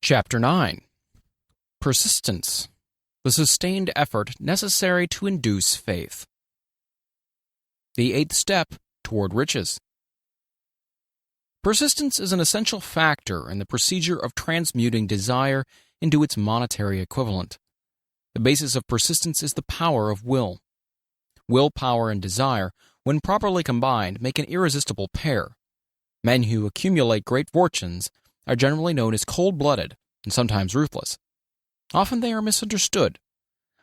Chapter 9. Persistence, the sustained effort necessary to induce faith. The eighth step toward riches. Persistence is an essential factor in the procedure of transmuting desire into its monetary equivalent. The basis of persistence is the power of will. Willpower and desire, when properly combined, make an irresistible pair. Men who accumulate great fortunes are generally known as cold-blooded and sometimes ruthless. Often they are misunderstood.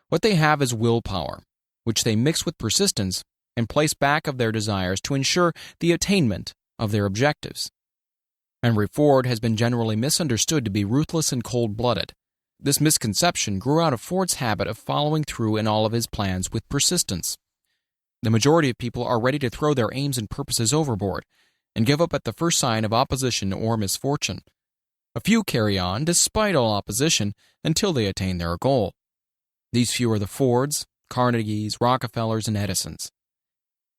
What they have is willpower, which they mix with persistence and place back of their desires to ensure the attainment of their objectives. Henry Ford has been generally misunderstood to be ruthless and cold-blooded. This misconception grew out of Ford's habit of following through in all of his plans with persistence. The majority of people are ready to throw their aims and purposes overboard and give up at the first sign of opposition or misfortune. A few carry on, despite all opposition, until they attain their goal. These few are the Fords, Carnegies, Rockefellers, and Edisons.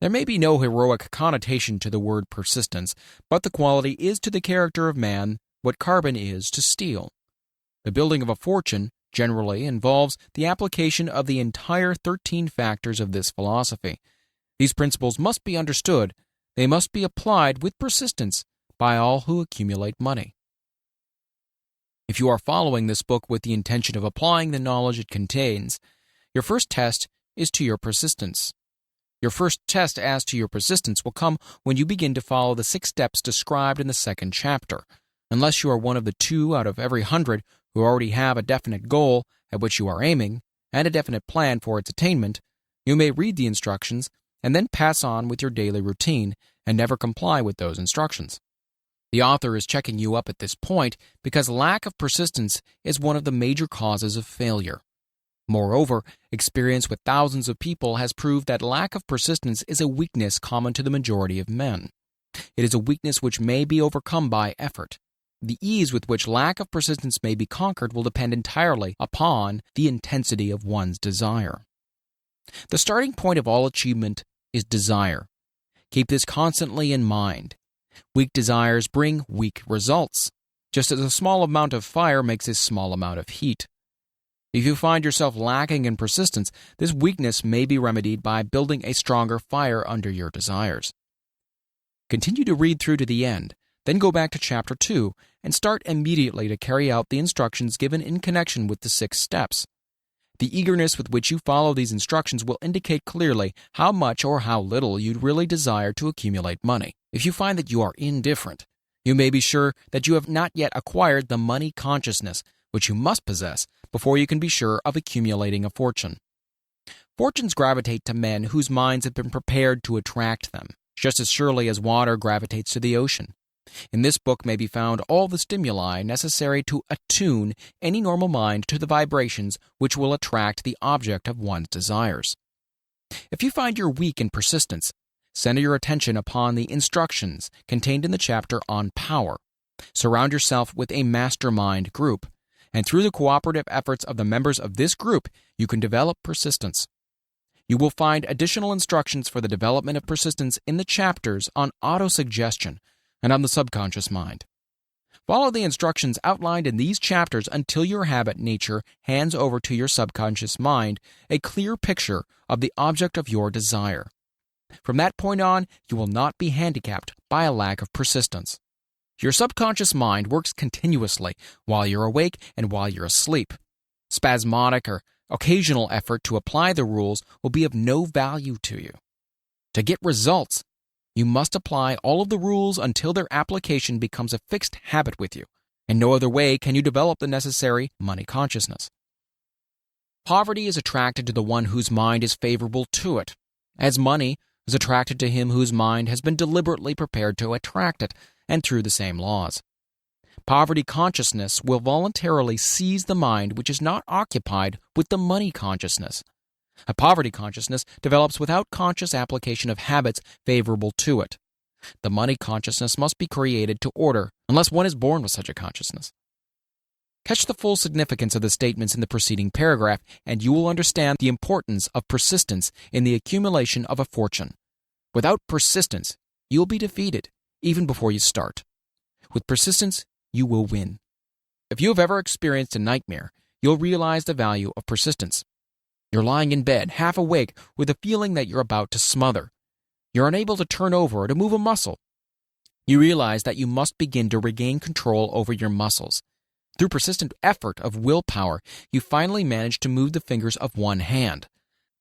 There may be no heroic connotation to the word persistence, but the quality is to the character of man what carbon is to steel. The building of a fortune generally involves the application of the entire 13 factors of this philosophy. These principles must be understood. They must be applied with persistence by all who accumulate money. If you are following this book with the intention of applying the knowledge it contains, your first test is to your persistence. Your first test as to your persistence will come when you begin to follow the 6 steps described in the second chapter. Unless you are one of the 2 out of every 100 who already have a definite goal at which you are aiming and a definite plan for its attainment, you may read the instructions and then pass on with your daily routine and never comply with those instructions. The author is checking you up at this point because lack of persistence is one of the major causes of failure. Moreover, experience with thousands of people has proved that lack of persistence is a weakness common to the majority of men. It is a weakness which may be overcome by effort. The ease with which lack of persistence may be conquered will depend entirely upon the intensity of one's desire. The starting point of all achievement is desire. Keep this constantly in mind. Weak desires bring weak results, just as a small amount of fire makes a small amount of heat. If you find yourself lacking in persistence, this weakness may be remedied by building a stronger fire under your desires. Continue to read through to the end, then go back to Chapter 2 and start immediately to carry out the instructions given in connection with the 6 steps. The eagerness with which you follow these instructions will indicate clearly how much or how little you really desire to accumulate money. If you find that you are indifferent, you may be sure that you have not yet acquired the money consciousness, which you must possess before you can be sure of accumulating a fortune. Fortunes gravitate to men whose minds have been prepared to attract them, just as surely as water gravitates to the ocean. In this book may be found all the stimuli necessary to attune any normal mind to the vibrations which will attract the object of one's desires. If you find you're weak in persistence, center your attention upon the instructions contained in the chapter on power. Surround yourself with a mastermind group, and through the cooperative efforts of the members of this group, you can develop persistence. You will find additional instructions for the development of persistence in the chapters on autosuggestion and on the subconscious mind. Follow the instructions outlined in these chapters until your habit nature hands over to your subconscious mind a clear picture of the object of your desire. From that point on, you will not be handicapped by a lack of persistence. Your subconscious mind works continuously while you're awake and while you're asleep. Spasmodic or occasional effort to apply the rules will be of no value to you. To get results, you must apply all of the rules until their application becomes a fixed habit with you. In no other way can you develop the necessary money consciousness. Poverty is attracted to the one whose mind is favorable to it, as money is attracted to him whose mind has been deliberately prepared to attract it, and through the same laws. Poverty consciousness will voluntarily seize the mind which is not occupied with the money consciousness. A poverty consciousness develops without conscious application of habits favorable to it. The money consciousness must be created to order, unless one is born with such a consciousness. Catch the full significance of the statements in the preceding paragraph, and you will understand the importance of persistence in the accumulation of a fortune. Without persistence, you'll be defeated, even before you start. With persistence, you will win. If you have ever experienced a nightmare, you'll realize the value of persistence. You're lying in bed, half awake, with a feeling that you're about to smother. You're unable to turn over or to move a muscle. You realize that you must begin to regain control over your muscles. Through persistent effort of willpower, you finally manage to move the fingers of one hand.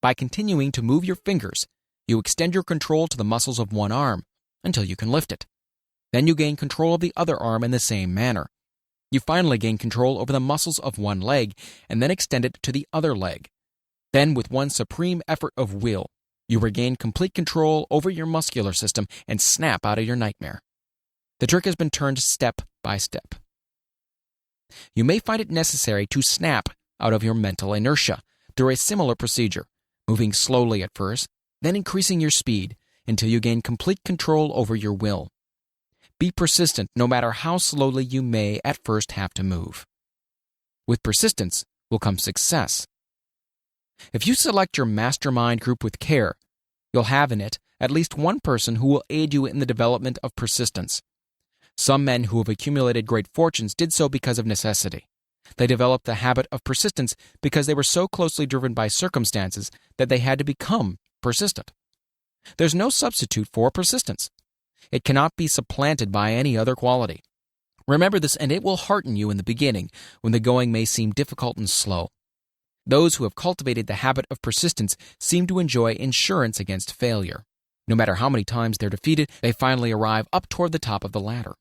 By continuing to move your fingers, you extend your control to the muscles of one arm until you can lift it. Then you gain control of the other arm in the same manner. You finally gain control over the muscles of one leg and then extend it to the other leg. Then, with one supreme effort of will, you regain complete control over your muscular system and snap out of your nightmare. The trick has been turned step by step. You may find it necessary to snap out of your mental inertia through a similar procedure, moving slowly at first, then increasing your speed until you gain complete control over your will. Be persistent no matter how slowly you may at first have to move. With persistence will come success. If you select your mastermind group with care, you'll have in it at least one person who will aid you in the development of persistence. Some men who have accumulated great fortunes did so because of necessity. They developed the habit of persistence because they were so closely driven by circumstances that they had to become persistent. There's no substitute for persistence. It cannot be supplanted by any other quality. Remember this, and it will hearten you in the beginning when the going may seem difficult and slow. Those who have cultivated the habit of persistence seem to enjoy insurance against failure. No matter how many times they're defeated, they finally arrive up toward the top of the ladder.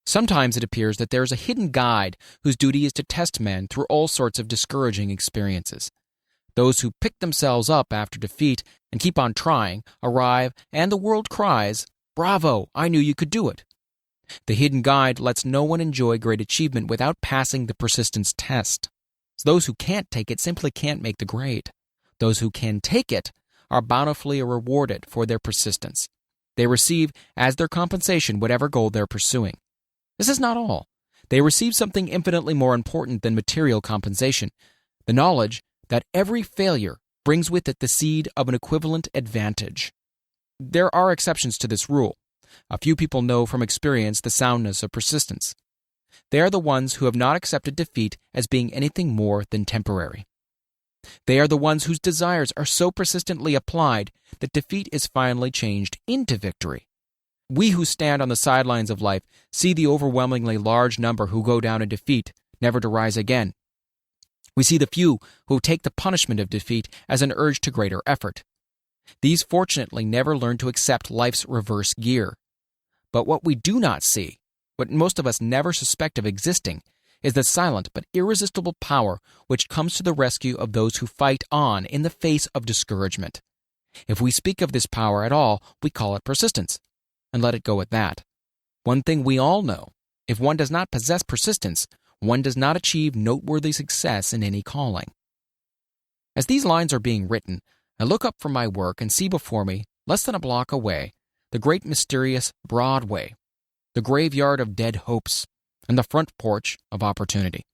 Sometimes it appears that there is a hidden guide whose duty is to test men through all sorts of discouraging experiences. Those who pick themselves up after defeat and keep on trying arrive, and the world cries, "Bravo, I knew you could do it." The hidden guide lets no one enjoy great achievement without passing the persistence test. Those who can't take it simply can't make the grade. Those who can take it are bountifully rewarded for their persistence. They receive as their compensation whatever goal they're pursuing. This is not all. They receive something infinitely more important than material compensation, the knowledge that every failure brings with it the seed of an equivalent advantage. There are exceptions to this rule. A few people know from experience the soundness of persistence. They are the ones who have not accepted defeat as being anything more than temporary. They are the ones whose desires are so persistently applied that defeat is finally changed into victory. We who stand on the sidelines of life see the overwhelmingly large number who go down in defeat, never to rise again. We see the few who take the punishment of defeat as an urge to greater effort. These fortunately never learn to accept life's reverse gear. But what we do not see, what most of us never suspect of existing, is the silent but irresistible power which comes to the rescue of those who fight on in the face of discouragement. If we speak of this power at all, we call it persistence, and let it go at that. One thing we all know, if one does not possess persistence, one does not achieve noteworthy success in any calling. As these lines are being written, I look up from my work and see before me, less than a block away, the great mysterious Broadway, the graveyard of dead hopes, and the front porch of opportunity.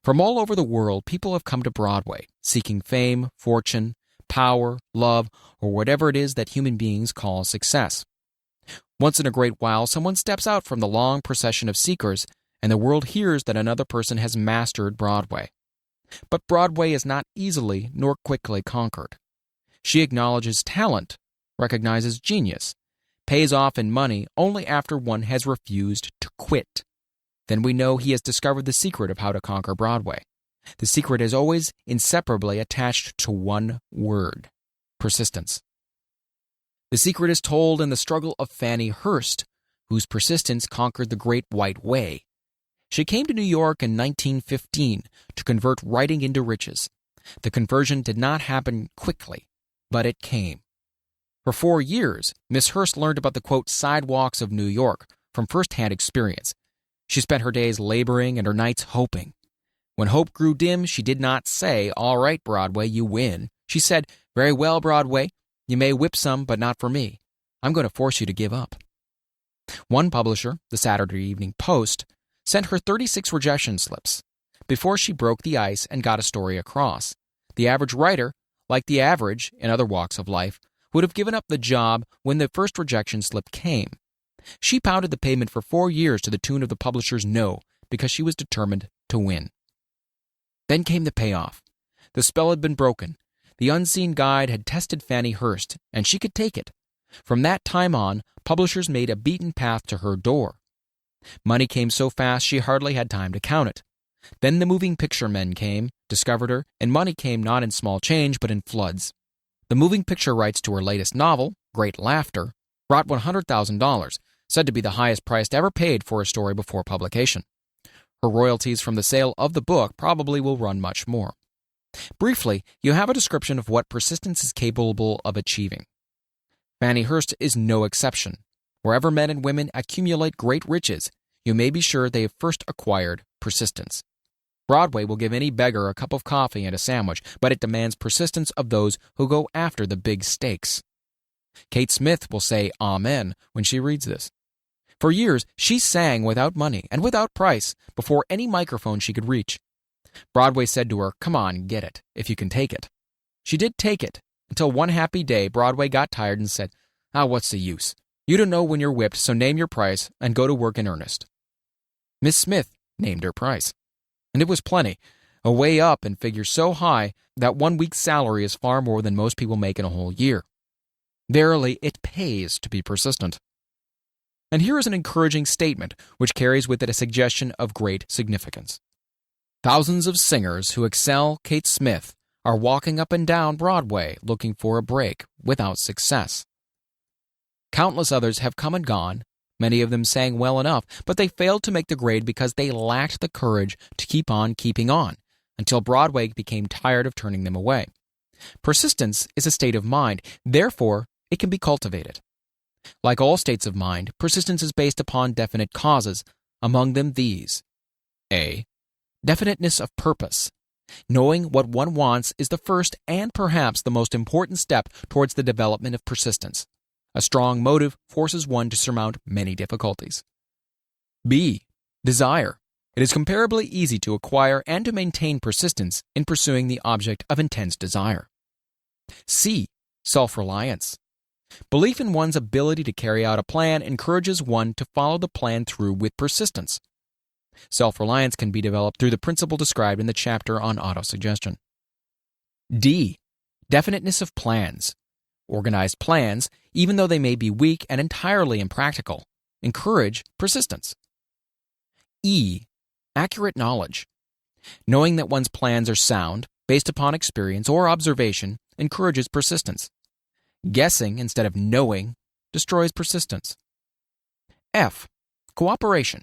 From all over the world, people have come to Broadway, seeking fame, fortune, power, love, or whatever it is that human beings call success. Once in a great while, someone steps out from the long procession of seekers, and the world hears that another person has mastered Broadway. But Broadway is not easily nor quickly conquered. She acknowledges talent, recognizes genius, pays off in money only after one has refused to quit. Then we know he has discovered the secret of how to conquer Broadway. The secret is always inseparably attached to one word: persistence. The secret is told in the struggle of Fannie Hurst, whose persistence conquered the Great White Way. She came to New York in 1915 to convert writing into riches. The conversion did not happen quickly, but it came. For 4 years, Miss Hurst learned about the, quote, sidewalks of New York from first-hand experience. She spent her days laboring and her nights hoping. When hope grew dim, she did not say, "All right, Broadway, you win." She said, "Very well, Broadway, you may whip some, but not for me. I'm going to force you to give up." One publisher, the Saturday Evening Post, sent her 36 rejection slips before she broke the ice and got a story across. The average writer, like the average in other walks of life, would have given up the job when the first rejection slip came. She pounded the pavement for 4 years to the tune of the publisher's no, because she was determined to win. Then came the payoff. The spell had been broken. The unseen guide had tested Fanny Hurst, and she could take it. From that time on, publishers made a beaten path to her door. Money came so fast she hardly had time to count it. Then the moving picture men came, discovered her, and money came not in small change but in floods. The moving picture rights to her latest novel, Great Laughter, brought $100,000, said to be the highest price ever paid for a story before publication. Her royalties from the sale of the book probably will run much more. Briefly, you have a description of what persistence is capable of achieving. Fanny Hurst is no exception. Wherever men and women accumulate great riches, you may be sure they have first acquired persistence. Broadway will give any beggar a cup of coffee and a sandwich, but it demands persistence of those who go after the big stakes. Kate Smith will say amen when she reads this. For years, she sang without money and without price before any microphone she could reach. Broadway said to her, "Come on, get it, if you can take it." She did take it, until one happy day Broadway got tired and said, "What's the use? You don't know when you're whipped, so name your price and go to work in earnest." Miss Smith named her price. And it was plenty, a way up and figure so high that 1 week's salary is far more than most people make in a whole year. Verily, it pays to be persistent. And here is an encouraging statement which carries with it a suggestion of great significance. Thousands of singers who excel Kate Smith are walking up and down Broadway looking for a break without success. Countless others have come and gone. Many of them sang well enough, but they failed to make the grade because they lacked the courage to keep on keeping on, until Broadway became tired of turning them away. Persistence is a state of mind, therefore it can be cultivated. Like all states of mind, persistence is based upon definite causes, among them these. A. Definiteness of purpose. Knowing what one wants is the first and perhaps the most important step towards the development of persistence. A strong motive forces one to surmount many difficulties. B. Desire. It is comparably easy to acquire and to maintain persistence in pursuing the object of intense desire. C. Self-reliance. Belief in one's ability to carry out a plan encourages one to follow the plan through with persistence. Self-reliance can be developed through the principle described in the chapter on autosuggestion. D. Definiteness of plans. Organized plans, even though they may be weak and entirely impractical, encourage persistence. E. Accurate knowledge. Knowing that one's plans are sound, based upon experience or observation, encourages persistence. Guessing instead of knowing destroys persistence. F. Cooperation.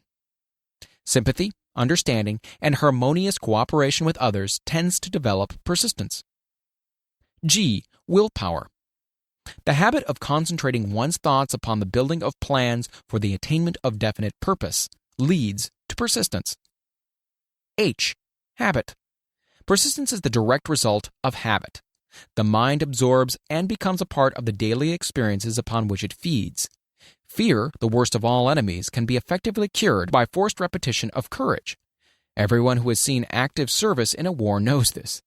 Sympathy, understanding, and harmonious cooperation with others tends to develop persistence. G. Willpower. The habit of concentrating one's thoughts upon the building of plans for the attainment of definite purpose leads to persistence. H. Habit. Persistence is the direct result of habit. The mind absorbs and becomes a part of the daily experiences upon which it feeds. Fear, the worst of all enemies, can be effectively cured by forced repetition of courage. Everyone who has seen active service in a war knows this.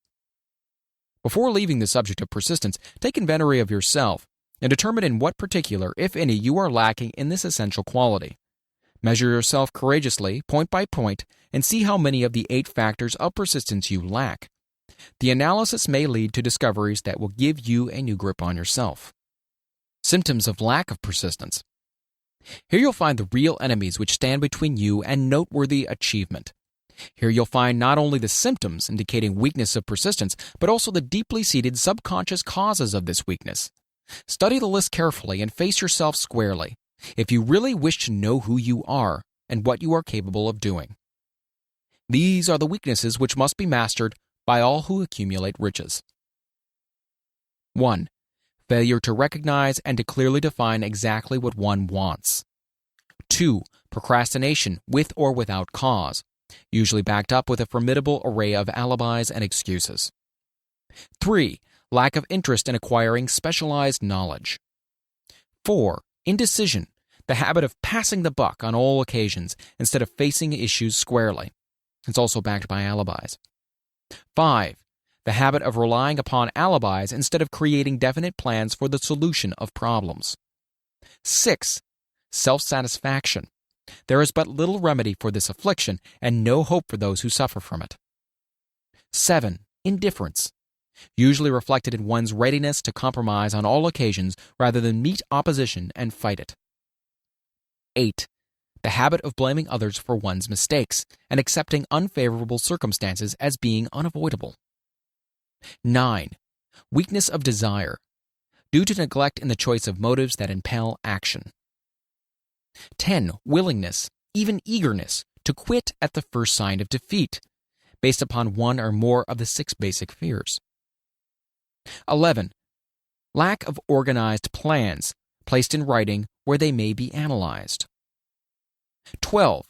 Before leaving the subject of persistence, take inventory of yourself and determine in what particular, if any, you are lacking in this essential quality. Measure yourself courageously, point by point, and see how many of the 8 factors of persistence you lack. The analysis may lead to discoveries that will give you a new grip on yourself. Symptoms of lack of persistence. Here you'll find the real enemies which stand between you and noteworthy achievement. Here you'll find not only the symptoms indicating weakness of persistence, but also the deeply seated subconscious causes of this weakness. Study the list carefully and face yourself squarely, if you really wish to know who you are and what you are capable of doing. These are the weaknesses which must be mastered by all who accumulate riches. 1. Failure to recognize and to clearly define exactly what one wants. 2. Procrastination with or without cause, usually backed up with a formidable array of alibis and excuses. 3. Lack of interest in acquiring specialized knowledge. 4. Indecision, the habit of passing the buck on all occasions instead of facing issues squarely. It's also backed by alibis. 5. The habit of relying upon alibis instead of creating definite plans for the solution of problems. 6. Self-satisfaction, There is but little remedy for this affliction and no hope for those who suffer from it. 7. Indifference, usually reflected in one's readiness to compromise on all occasions rather than meet opposition and fight it. 8. The habit of blaming others for one's mistakes and accepting unfavorable circumstances as being unavoidable. 9. Weakness of desire, due to neglect in the choice of motives that impel action. 10. Willingness, even eagerness, to quit at the first sign of defeat, based upon one or more of the 6 basic fears. 11. Lack of organized plans, placed in writing where they may be analyzed. 12.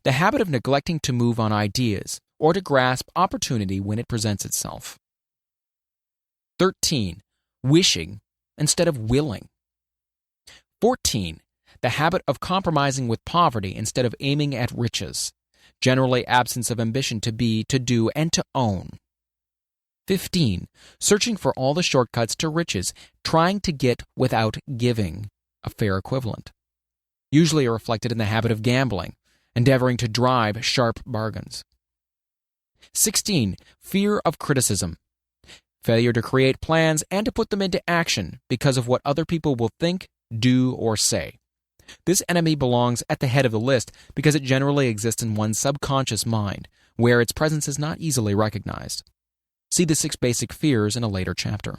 The habit of neglecting to move on ideas or to grasp opportunity when it presents itself. 13. Wishing instead of willing. 14. The habit of compromising with poverty instead of aiming at riches, generally absence of ambition to be, to do, and to own. 15. Searching for all the shortcuts to riches, trying to get without giving, a fair equivalent. Usually reflected in the habit of gambling, endeavoring to drive sharp bargains. 16. Fear of criticism, failure to create plans and to put them into action because of what other people will think, do, or say. This enemy belongs at the head of the list because it generally exists in one's subconscious mind, where its presence is not easily recognized. See the 6 basic fears in a later chapter.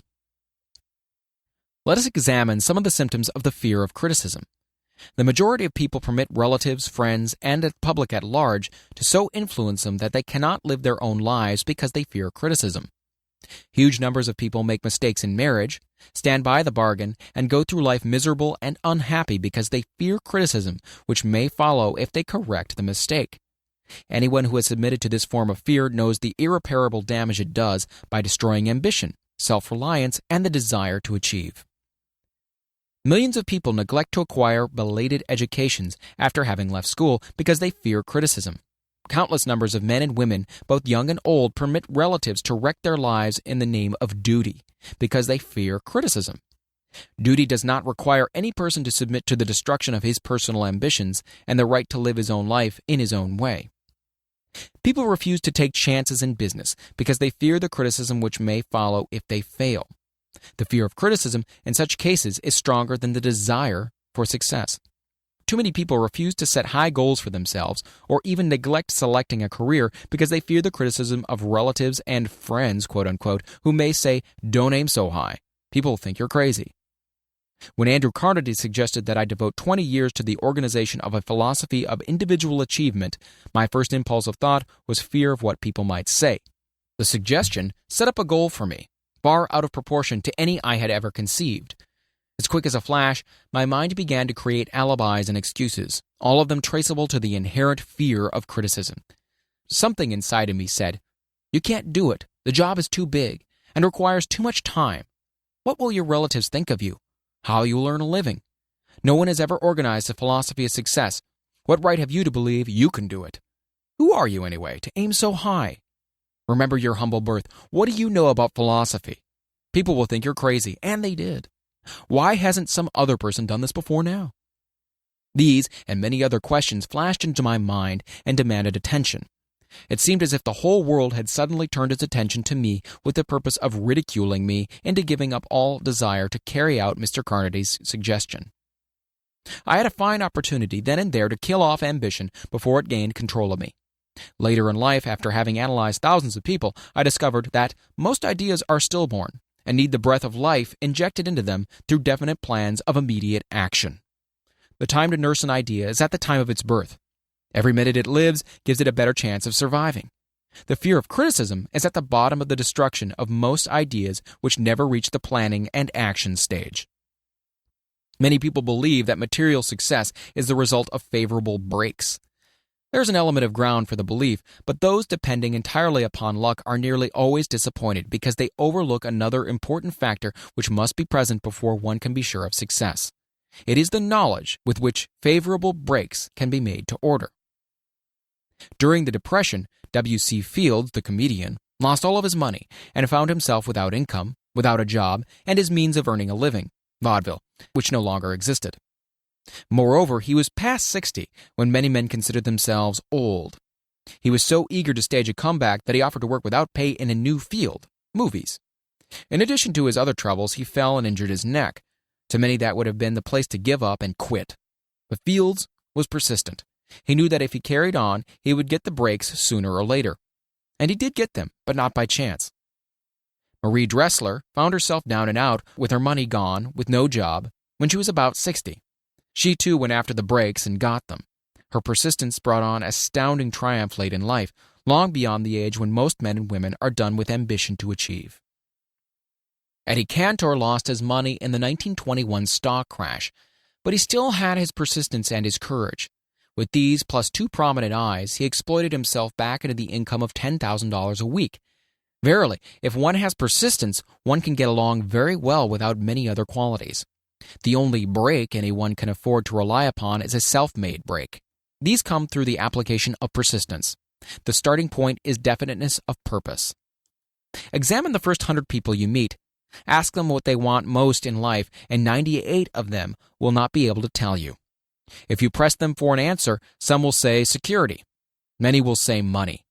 Let us examine some of the symptoms of the fear of criticism. The majority of people permit relatives, friends, and the public at large to so influence them that they cannot live their own lives because they fear criticism. Huge numbers of people make mistakes in marriage, stand by the bargain, and go through life miserable and unhappy because they fear criticism, which may follow if they correct the mistake. Anyone who has submitted to this form of fear knows the irreparable damage it does by destroying ambition, self-reliance, and the desire to achieve. Millions of people neglect to acquire belated educations after having left school because they fear criticism. Countless numbers of men and women, both young and old, permit relatives to wreck their lives in the name of duty because they fear criticism. Duty does not require any person to submit to the destruction of his personal ambitions and the right to live his own life in his own way. People refuse to take chances in business because they fear the criticism which may follow if they fail. The fear of criticism in such cases is stronger than the desire for success. Too many people refuse to set high goals for themselves or even neglect selecting a career because they fear the criticism of relatives and friends, quote unquote, who may say, "Don't aim so high. People think you're crazy." When Andrew Carnegie suggested that I devote 20 years to the organization of a philosophy of individual achievement, my first impulse of thought was fear of what people might say. The suggestion set up a goal for me, far out of proportion to any I had ever conceived. As quick as a flash, my mind began to create alibis and excuses, all of them traceable to the inherent fear of criticism. Something inside of me said, "You can't do it. The job is too big and requires too much time. What will your relatives think of you? How you will earn a living? No one has ever organized a philosophy of success. What right have you to believe you can do it? Who are you anyway, to aim so high? Remember your humble birth. What do you know about philosophy? People will think you're crazy," and they did. Why hasn't some other person done this before now? These and many other questions flashed into my mind and demanded attention. It seemed as if the whole world had suddenly turned its attention to me with the purpose of ridiculing me into giving up all desire to carry out Mr. Carnegie's suggestion. I had a fine opportunity then and there to kill off ambition before it gained control of me. Later in life, after having analyzed thousands of people, I discovered that most ideas are stillborn and need the breath of life injected into them through definite plans of immediate action. The time to nurse an idea is at the time of its birth. Every minute it lives gives it a better chance of surviving. The fear of criticism is at the bottom of the destruction of most ideas which never reach the planning and action stage. Many people believe that material success is the result of favorable breaks. There's an element of ground for the belief, but those depending entirely upon luck are nearly always disappointed because they overlook another important factor which must be present before one can be sure of success. It is the knowledge with which favorable breaks can be made to order. During the Depression, W.C. Fields, the comedian, lost all of his money and found himself without income, without a job, and his means of earning a living, vaudeville, which no longer existed. Moreover, he was past 60 when many men considered themselves old. He was so eager to stage a comeback that he offered to work without pay in a new field, movies. In addition to his other troubles, he fell and injured his neck. To many, that would have been the place to give up and quit. But Fields was persistent. He knew that if he carried on, he would get the breaks sooner or later. And he did get them, but not by chance. Marie Dressler found herself down and out, with her money gone, with no job, when she was about 60. She too went after the breaks and got them. Her persistence brought on astounding triumph late in life, long beyond the age when most men and women are done with ambition to achieve. Eddie Cantor lost his money in the 1921 stock crash, but he still had his persistence and his courage. With these plus 2 prominent eyes, he exploited himself back into the income of $10,000 a week. Verily, if one has persistence, one can get along very well without many other qualities. The only break anyone can afford to rely upon is a self-made break. These come through the application of persistence. The starting point is definiteness of purpose. Examine the first 100 people you meet. Ask them what they want most in life, and 98 of them will not be able to tell you. If you press them for an answer, some will say security. Many will say money.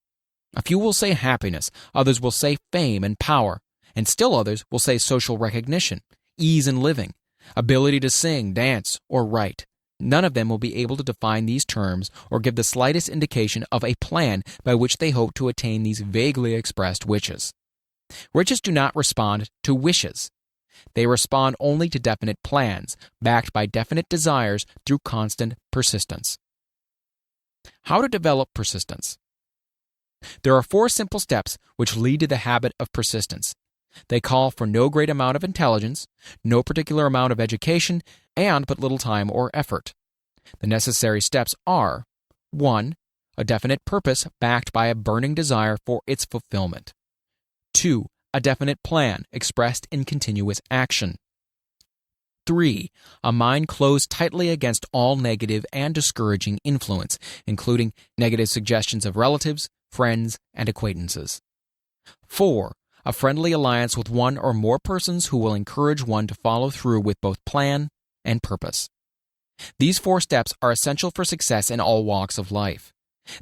A few will say happiness. Others will say fame and power. And still others will say social recognition, ease in living, ability to sing, dance, or write. None of them will be able to define these terms or give the slightest indication of a plan by which they hope to attain these vaguely expressed wishes. Riches do not respond to wishes. They respond only to definite plans, backed by definite desires through constant persistence. How to develop persistence? There are 4 simple steps which lead to the habit of persistence. They call for no great amount of intelligence, no particular amount of education, and but little time or effort. The necessary steps are: 1. A definite purpose backed by a burning desire for its fulfillment. 2. A definite plan expressed in continuous action. 3. A mind closed tightly against all negative and discouraging influence, including negative suggestions of relatives, friends, and acquaintances. 4. A friendly alliance with one or more persons who will encourage one to follow through with both plan and purpose. These 4 steps are essential for success in all walks of life.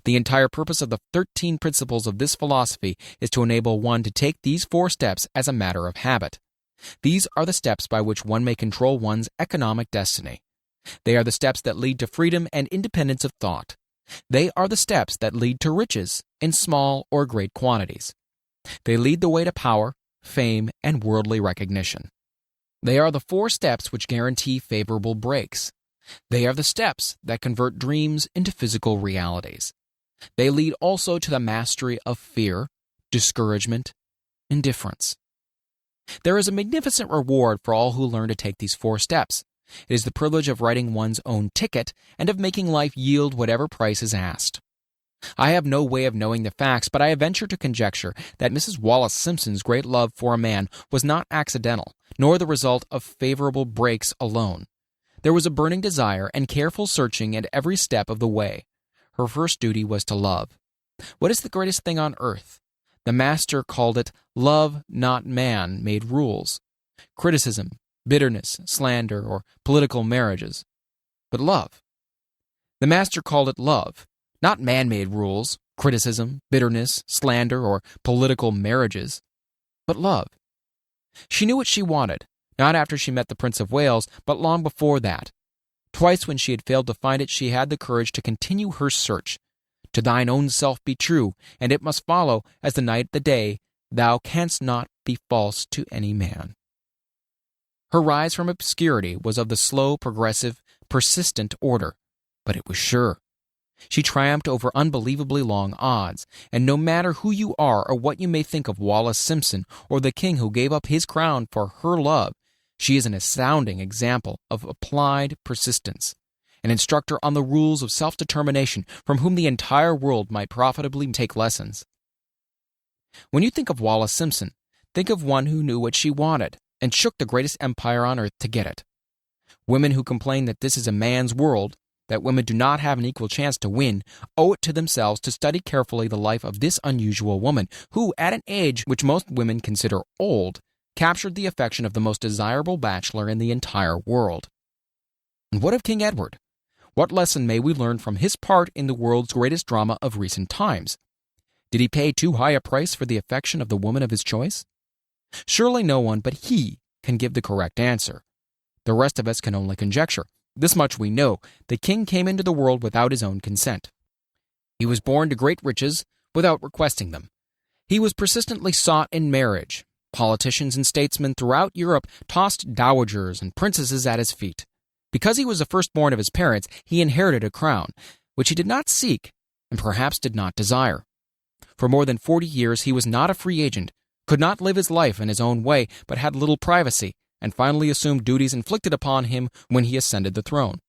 The entire purpose of the 13 principles of this philosophy is to enable one to take these 4 steps as a matter of habit. These are the steps by which one may control one's economic destiny. They are the steps that lead to freedom and independence of thought. They are the steps that lead to riches in small or great quantities. They lead the way to power, fame, and worldly recognition. They are the 4 steps which guarantee favorable breaks. They are the steps that convert dreams into physical realities. They lead also to the mastery of fear, discouragement, indifference. There is a magnificent reward for all who learn to take these 4 steps. It is the privilege of writing one's own ticket and of making life yield whatever price is asked. I have no way of knowing the facts, but I venture to conjecture that Mrs. Wallace Simpson's great love for a man was not accidental, nor the result of favorable breaks alone. There was a burning desire and careful searching at every step of the way. Her first duty was to love. What is the greatest thing on earth? The master called it love, not man, made rules. Criticism, bitterness, slander, or political marriages. But love. The master called it love, not man-made rules, criticism, bitterness, slander, or political marriages, but love. She knew what she wanted, not after she met the Prince of Wales, but long before that. Twice when she had failed to find it, she had the courage to continue her search. To thine own self be true, and it must follow, as the night the day, thou canst not be false to any man. Her rise from obscurity was of the slow, progressive, persistent order, but it was sure. She triumphed over unbelievably long odds, and no matter who you are or what you may think of Wallace Simpson or the king who gave up his crown for her love, she is an astounding example of applied persistence, an instructor on the rules of self-determination from whom the entire world might profitably take lessons. When you think of Wallace Simpson, think of one who knew what she wanted and shook the greatest empire on earth to get it. Women who complain that this is a man's world, that women do not have an equal chance to win, owe it to themselves to study carefully the life of this unusual woman, who, at an age which most women consider old, captured the affection of the most desirable bachelor in the entire world. And what of King Edward? What lesson may we learn from his part in the world's greatest drama of recent times? Did he pay too high a price for the affection of the woman of his choice? Surely no one but he can give the correct answer. The rest of us can only conjecture. This much we know: the king came into the world without his own consent. He was born to great riches without requesting them. He was persistently sought in marriage. Politicians and statesmen throughout Europe tossed dowagers and princesses at his feet. Because he was the firstborn of his parents, he inherited a crown, which he did not seek and perhaps did not desire. For more than 40 years he was not a free agent, could not live his life in his own way, but had little privacy, and finally assumed duties inflicted upon him when he ascended the throne.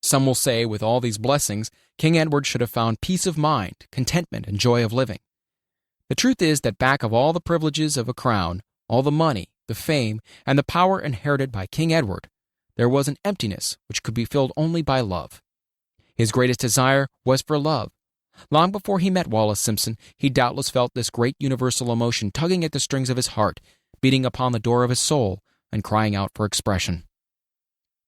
Some will say, with all these blessings, King Edward should have found peace of mind, contentment, and joy of living. The truth is that back of all the privileges of a crown, all the money, the fame, and the power inherited by King Edward, there was an emptiness which could be filled only by love. His greatest desire was for love. Long before he met Wallace Simpson, he doubtless felt this great universal emotion tugging at the strings of his heart, beating upon the door of his soul, and crying out for expression.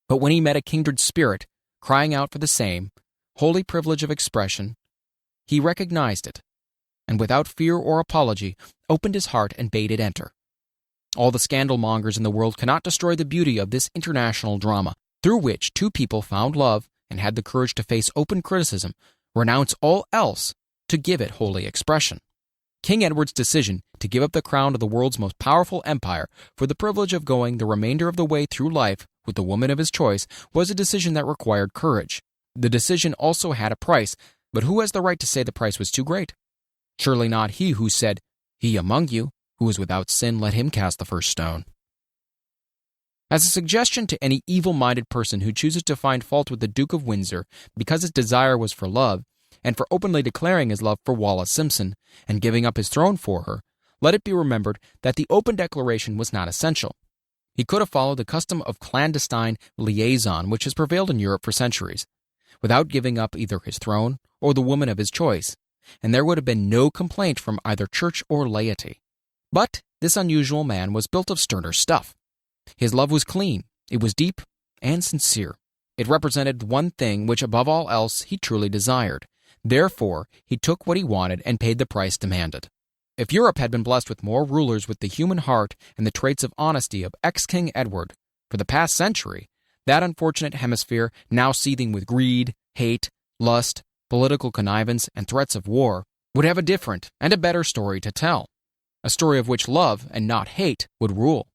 But when he met a kindred spirit, crying out for the same holy privilege of expression, he recognized it, and without fear or apology, opened his heart and bade it enter. All the scandal-mongers in the world cannot destroy the beauty of this international drama, through which two people found love and had the courage to face open criticism, renounce all else, to give it holy expression. King Edward's decision to give up the crown of the world's most powerful empire for the privilege of going the remainder of the way through life with the woman of his choice was a decision that required courage. The decision also had a price, but who has the right to say the price was too great? Surely not he who said, "He among you who is without sin, let him cast the first stone." As a suggestion to any evil-minded person who chooses to find fault with the Duke of Windsor because his desire was for love, and for openly declaring his love for Wallace Simpson, and giving up his throne for her, let it be remembered that the open declaration was not essential. He could have followed the custom of clandestine liaison which has prevailed in Europe for centuries, without giving up either his throne or the woman of his choice, and there would have been no complaint from either church or laity. But this unusual man was built of sterner stuff. His love was clean, it was deep and sincere. It represented one thing which above all else he truly desired. Therefore, he took what he wanted and paid the price demanded. If Europe had been blessed with more rulers with the human heart and the traits of honesty of ex-King Edward for the past century, that unfortunate hemisphere, now seething with greed, hate, lust, political connivance, and threats of war, would have a different and a better story to tell, a story of which love and not hate would rule.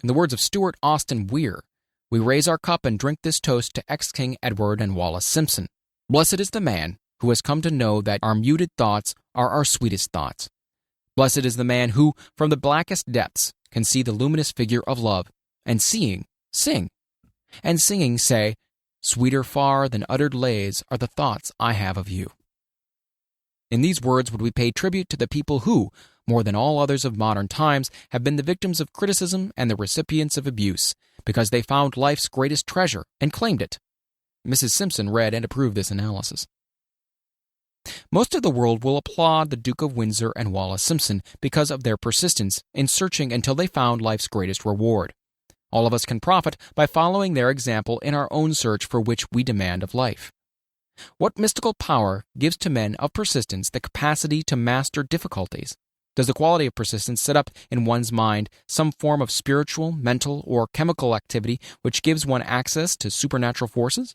In the words of Stuart Austin Weir, we raise our cup and drink this toast to ex-King Edward and Wallace Simpson. Blessed is the man who has come to know that our muted thoughts are our sweetest thoughts. Blessed is the man who, from the blackest depths, can see the luminous figure of love, and seeing, sing, and singing say, "Sweeter far than uttered lays are the thoughts I have of you." In these words would we pay tribute to the people who, more than all others of modern times, have been the victims of criticism and the recipients of abuse, because they found life's greatest treasure and claimed it. Mrs. Simpson read and approved this analysis. Most of the world will applaud the Duke of Windsor and Wallace Simpson because of their persistence in searching until they found life's greatest reward. All of us can profit by following their example in our own search for which we demand of life. What mystical power gives to men of persistence the capacity to master difficulties? Does the quality of persistence set up in one's mind some form of spiritual, mental, or chemical activity which gives one access to supernatural forces?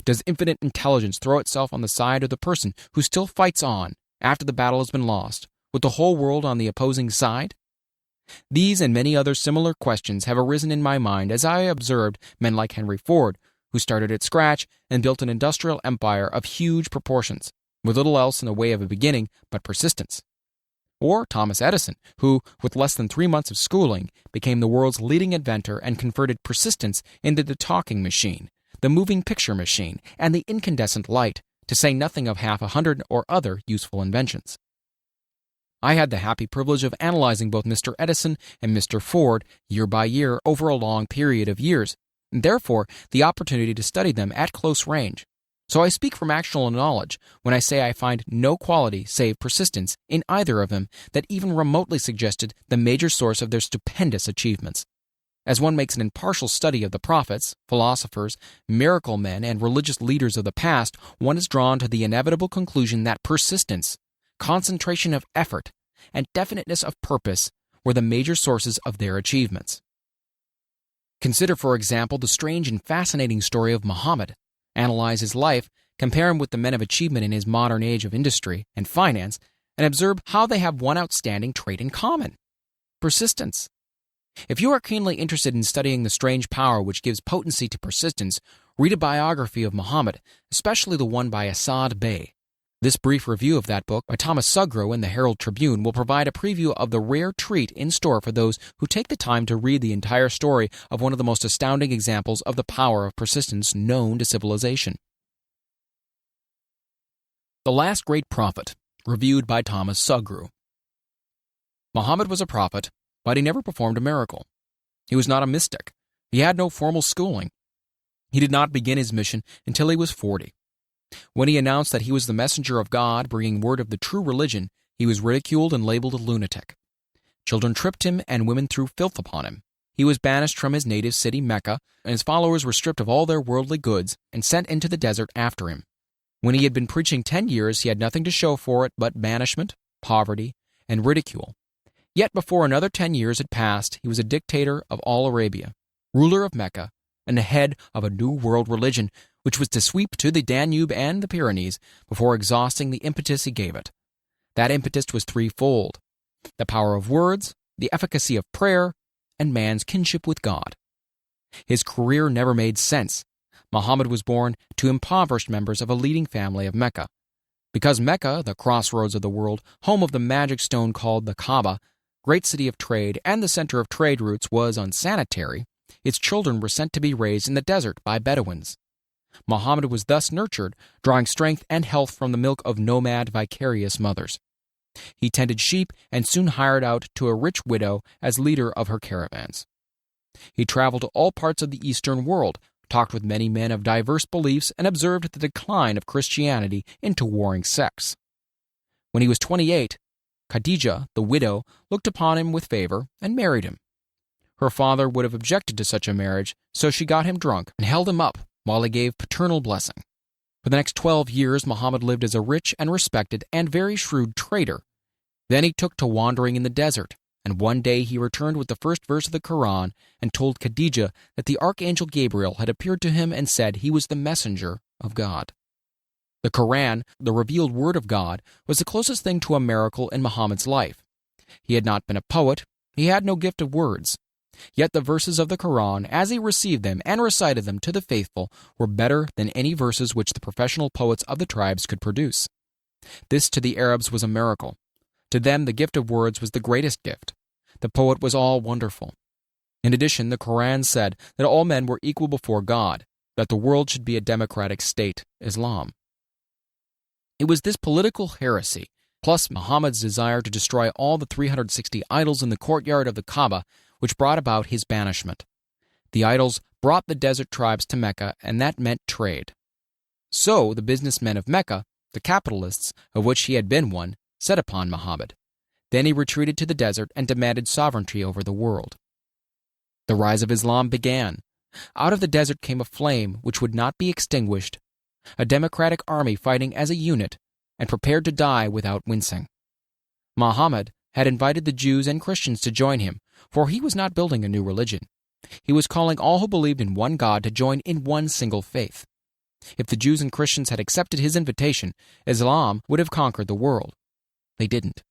Does infinite intelligence throw itself on the side of the person who still fights on after the battle has been lost, with the whole world on the opposing side? These and many other similar questions have arisen in my mind as I observed men like Henry Ford, who started at scratch and built an industrial empire of huge proportions, with little else in the way of a beginning but persistence. Or Thomas Edison, who, with less than 3 months of schooling, became the world's leading inventor and converted persistence into the talking machine, the moving picture machine, and the incandescent light, to say nothing of 100 or other useful inventions. I had the happy privilege of analyzing both Mr. Edison and Mr. Ford year by year over a long period of years, and therefore the opportunity to study them at close range. So I speak from actual knowledge when I say I find no quality save persistence in either of them that even remotely suggested the major source of their stupendous achievements. As one makes an impartial study of the prophets, philosophers, miracle men, and religious leaders of the past, one is drawn to the inevitable conclusion that persistence, concentration of effort, and definiteness of purpose were the major sources of their achievements. Consider, for example, the strange and fascinating story of Muhammad. Analyze his life, compare him with the men of achievement in his modern age of industry and finance, and observe how they have one outstanding trait in common: persistence. If you are keenly interested in studying the strange power which gives potency to persistence, read a biography of Muhammad, especially the one by Asad Bey. This brief review of that book by Thomas Sugro in the Herald Tribune will provide a preview of the rare treat in store for those who take the time to read the entire story of one of the most astounding examples of the power of persistence known to civilization. The Last Great Prophet, reviewed by Thomas Sugro. Muhammad was a prophet, but he never performed a miracle. He was not a mystic. He had no formal schooling. He did not begin his mission until he was 40. When he announced that he was the messenger of God bringing word of the true religion, he was ridiculed and labeled a lunatic. Children tripped him and women threw filth upon him. He was banished from his native city, Mecca, and his followers were stripped of all their worldly goods and sent into the desert after him. When he had been preaching 10 years, he had nothing to show for it but banishment, poverty, and ridicule. Yet before another 10 years had passed, he was a dictator of all Arabia, ruler of Mecca, and the head of a new world religion which was to sweep to the Danube and the Pyrenees before exhausting the impetus he gave it. That impetus was threefold: the power of words, the efficacy of prayer, and man's kinship with God. His career never made sense. Muhammad was born to impoverished members of a leading family of Mecca. Because Mecca, the crossroads of the world, home of the magic stone called the Kaaba, great city of trade and the center of trade routes, was unsanitary, its children were sent to be raised in the desert by Bedouins. Muhammad was thus nurtured, drawing strength and health from the milk of nomad vicarious mothers. He tended sheep and soon hired out to a rich widow as leader of her caravans. He traveled to all parts of the Eastern world, talked with many men of diverse beliefs, and observed the decline of Christianity into warring sects. When he was 28, Khadijah, the widow, looked upon him with favor and married him. Her father would have objected to such a marriage, so she got him drunk and held him up while he gave paternal blessing. For the next 12 years, Muhammad lived as a rich and respected and very shrewd trader. Then he took to wandering in the desert, and one day he returned with the first verse of the Quran and told Khadijah that the archangel Gabriel had appeared to him and said he was the messenger of God. The Quran, the revealed word of God, was the closest thing to a miracle in Muhammad's life. He had not been a poet, he had no gift of words. Yet the verses of the Quran, as he received them and recited them to the faithful, were better than any verses which the professional poets of the tribes could produce. This to the Arabs was a miracle. To them the gift of words was the greatest gift. The poet was all wonderful. In addition, the Quran said that all men were equal before God, that the world should be a democratic state, Islam. It was this political heresy, plus Muhammad's desire to destroy all the 360 idols in the courtyard of the Kaaba, which brought about his banishment. The idols brought the desert tribes to Mecca, and that meant trade. So the businessmen of Mecca, the capitalists, of which he had been one, set upon Muhammad. Then he retreated to the desert and demanded sovereignty over the world. The rise of Islam began. Out of the desert came a flame which would not be extinguished, a democratic army fighting as a unit and prepared to die without wincing. Muhammad had invited the Jews and Christians to join him, for he was not building a new religion. He was calling all who believed in one God to join in one single faith. If the Jews and Christians had accepted his invitation, Islam would have conquered the world. They didn't.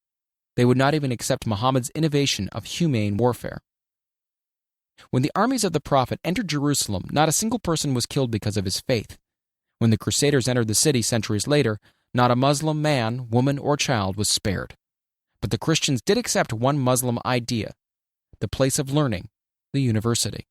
They would not even accept Muhammad's innovation of humane warfare. When the armies of the Prophet entered Jerusalem, not a single person was killed because of his faith. When the Crusaders entered the city centuries later, not a Muslim man, woman, or child was spared. But the Christians did accept one Muslim idea: the place of learning, the university.